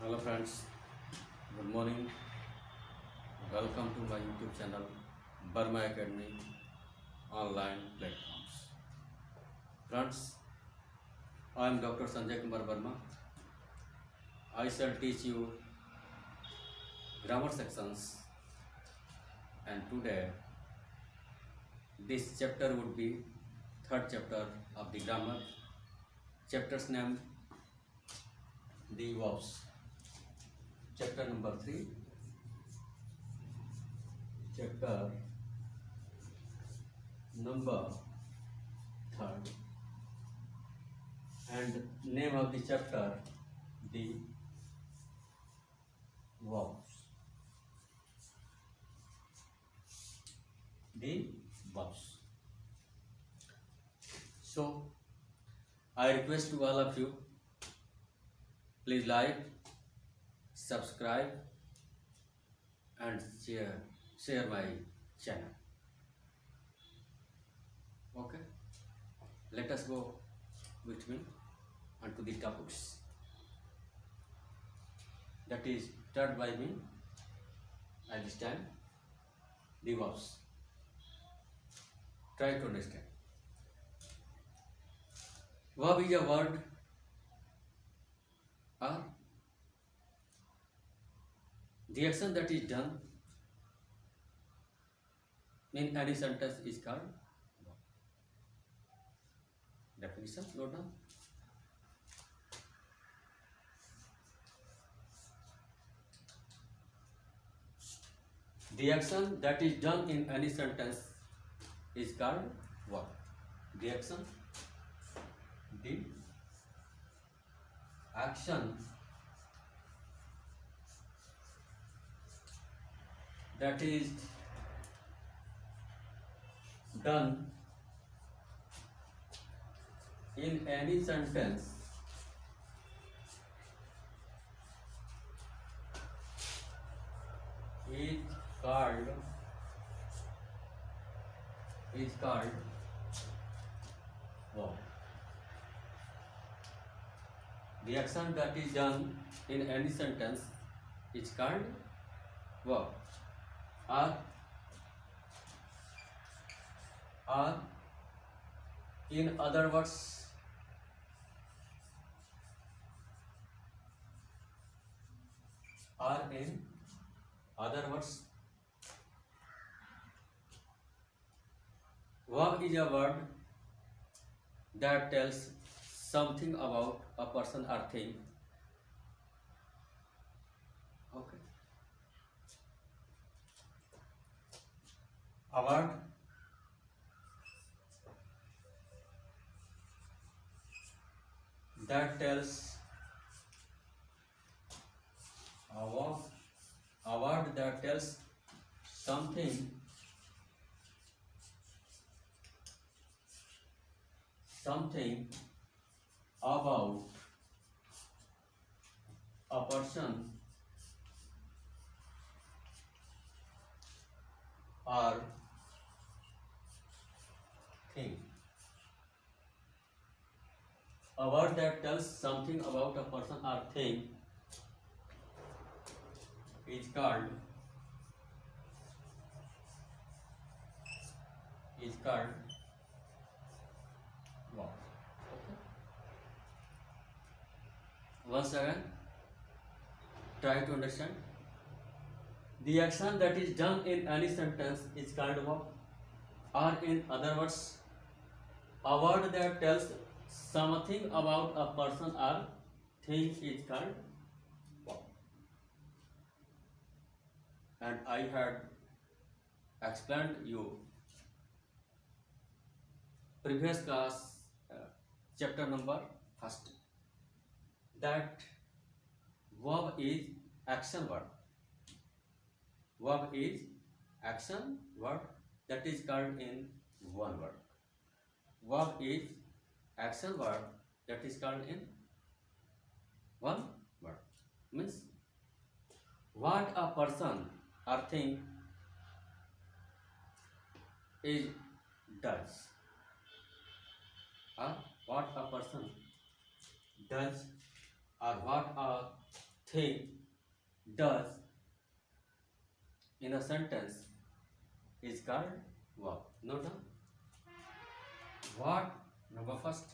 Hello friends, good morning. Welcome to my YouTube channel Verma Academy online platforms. Friends, I am Dr. Sanjay Kumar Verma. I shall teach you grammar sections, and today this chapter would be third chapter of the grammar. Chapter's name the verbs. Chapter number 3. Chapter number 3rd, and name of the chapter the verbs. The verbs. So I request to all of you, please like, subscribe and share my channel. Okay, let us go with me onto the topics that is taught by me at this time. The verbs. Try to understand. Verb is a word or the action that is done in any sentence is called verb. Definition, note down. The action that is done in any sentence is called verb. The action that is done in any sentence is called verb. The action that is done in any sentence is called verb. Or in other words, verb is a word that tells something about a person or thing. Okay. A word that tells something about a person or thing. A word that tells something about a person or thing is called verb. Okay. Once again, try to understand. The action that is done in any sentence is called verb, or in other words, a word that tells something about a person or thing is called verb. And I had explained you previous class, chapter number 1st, that verb is action word. Verb is action word that is called in one word. Verb is action word that is called in one word. Means what a person or thing is does, or what a person does, or what a thing, does in a sentence is called verb. Note down. What? Number first.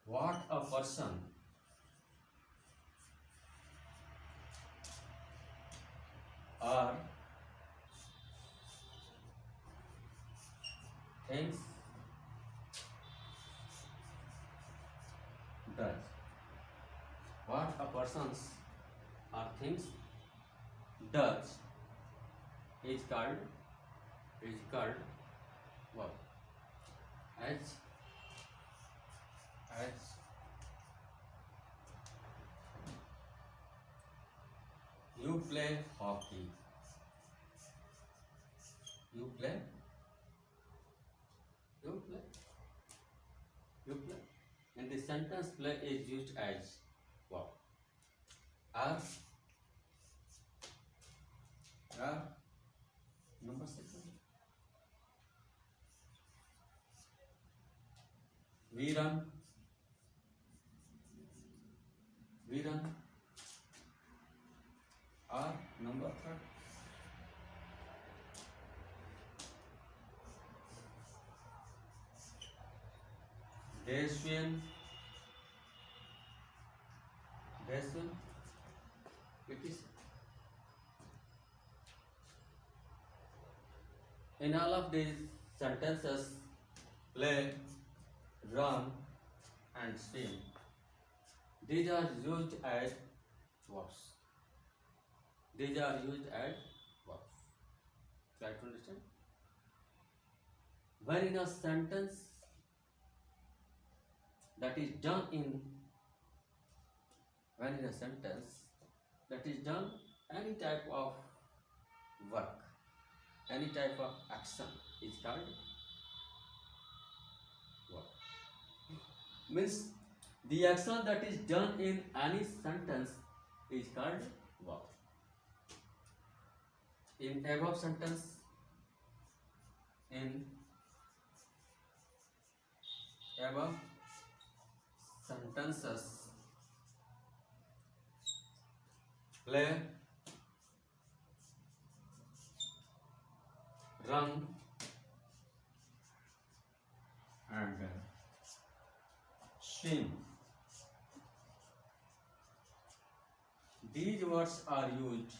What a person or things does. What a person's or things does is called verb. As you play hockey. You play. In the sentence, play is used as verb. Or number second. We run. Or number third. They swim. It is. In all of these sentences, play, run, and swim. These are used as verbs. Try to understand. When in a sentence that is done any type of work, any type of action is called verb. Means the action that is done in any sentence is called verb. In above sentences, play, run, and swim. These words are used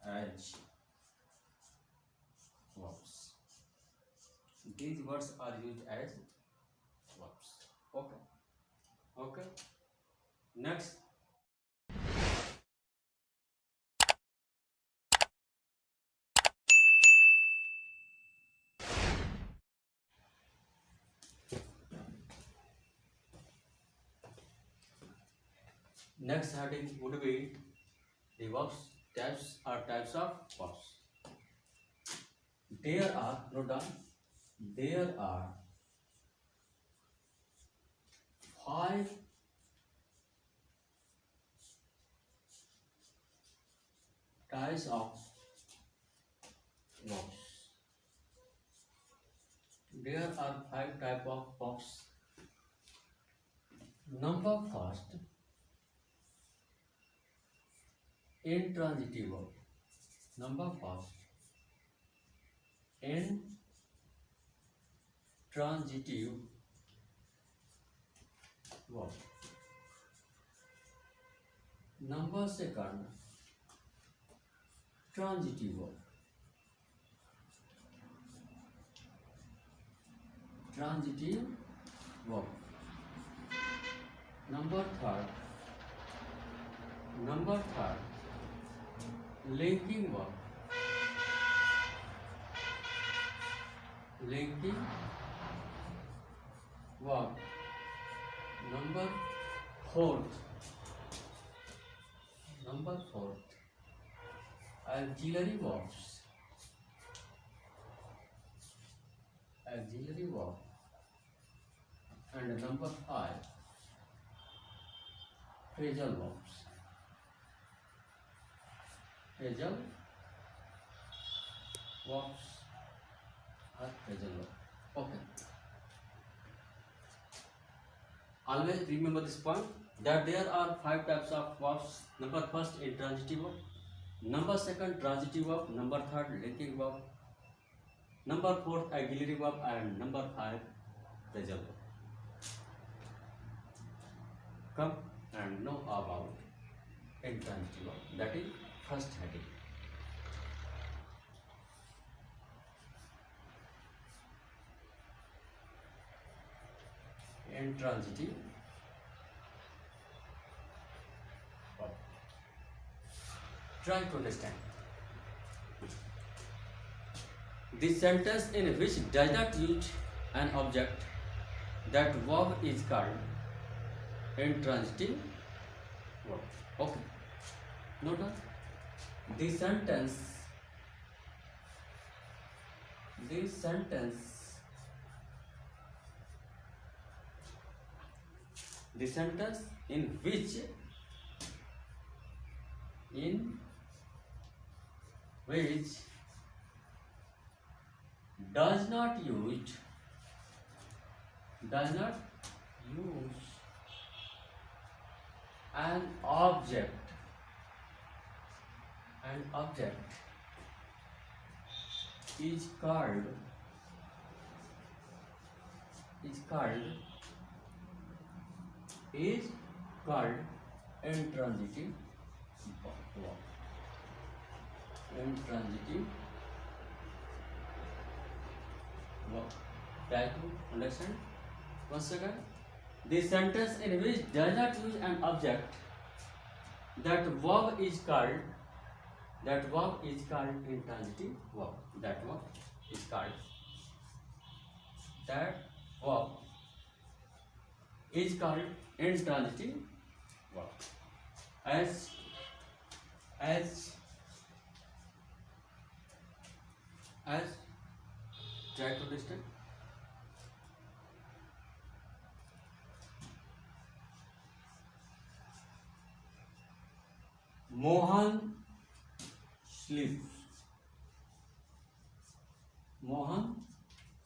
as verbs. These words are used as verbs. Okay. Next. Next heading would be the verbs types or types of verbs. There are 5 types of verbs. There are 5 types of verbs. Number first, intransitive verb. Number first, intransitive verb. Number second, transitive verb. Number third, linking verb. Number fourth, auxiliary verbs. And number 5, phrasal verbs. verbs are phrasal verb. Okay. Always remember this point that there are 5 types of verbs. Number first, intransitive verb. Number second, transitive verb. Number third, linking verb. Number fourth, auxiliary verb, and number 5, phrasal verb. Come and know about intransitive verb. That is first heading. Intransitive verb. Try to understand. The sentence in which does not use an object, that verb is called intransitive verb. Okay. Note down. The sentence in which does not use an object is called intransitive verb. Intransitive verb. Try to understand. Once again, the sentence in which does not use an object, that verb is called intransitive verb. That verb is called intransitive verb. As try to understand. Mohan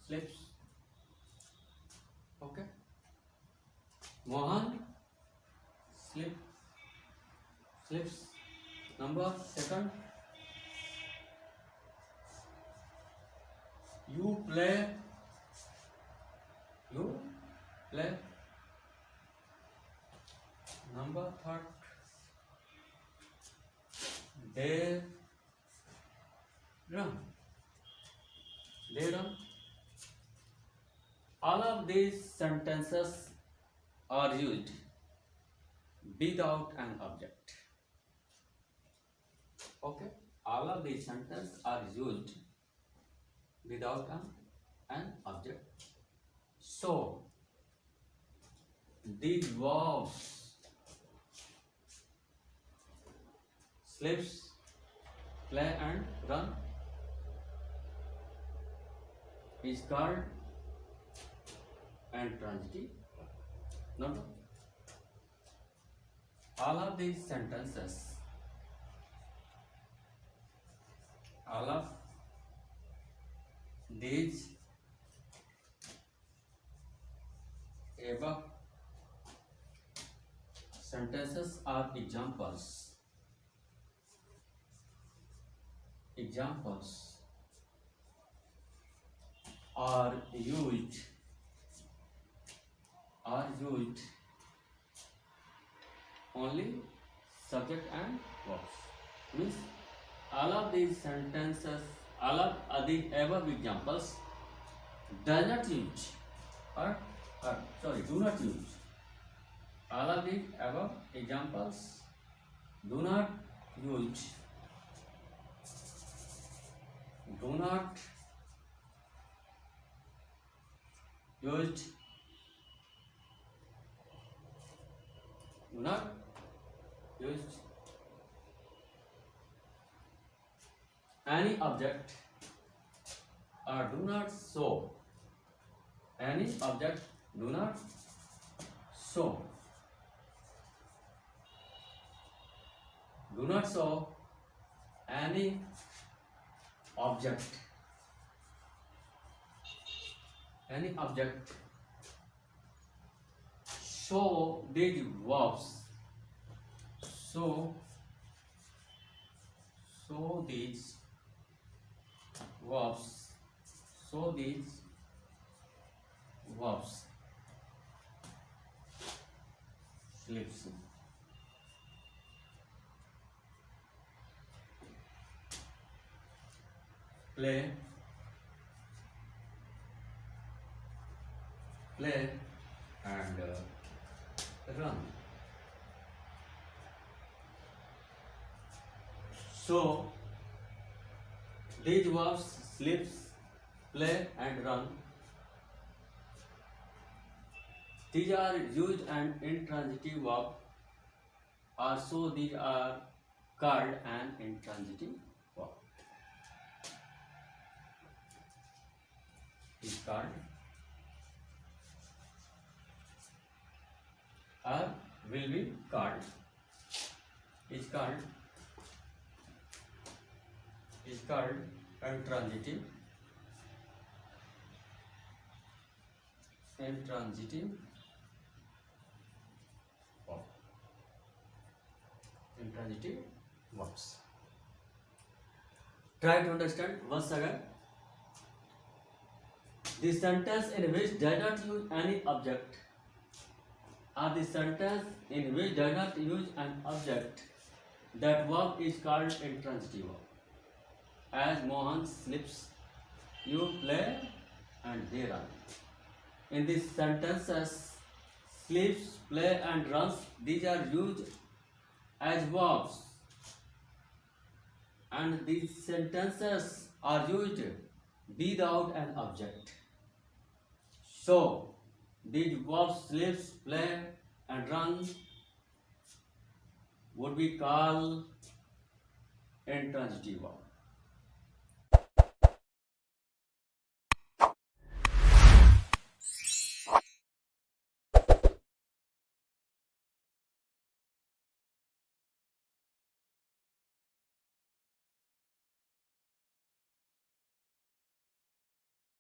sleeps. Okay. Mohan sleeps. Number second, you play. Number third, they run. All of these sentences are used without an object. Okay, all of these sentences are used without an object. So these verbs sleeps, play and run is called intransitive. Note all of these sentences, all of these above sentences are examples are used only subject and verbs. Means all of these sentences, all of the above examples does not use do not use. All of the above examples do not use any object or do not show any object, do not show any object any object. So these verbs. So these verbs. So these verbs. Slips. Play, and run. So these verbs slips, play and run. These are used and intransitive verb. Also these are called an intransitive verb. Is called or will be called. Is called intransitive verb. Intransitive verbs. Try to understand once again. The sentence in which does not use any object, or the sentence in which does not use an object, that verb is called intransitive verb. As Mohan slips, you play, and they run. In these sentences, sleeps, play, and runs, these are used as verbs, and these sentences are used without an object. So these verbs sleeps, play, and run would be called intransitive verb.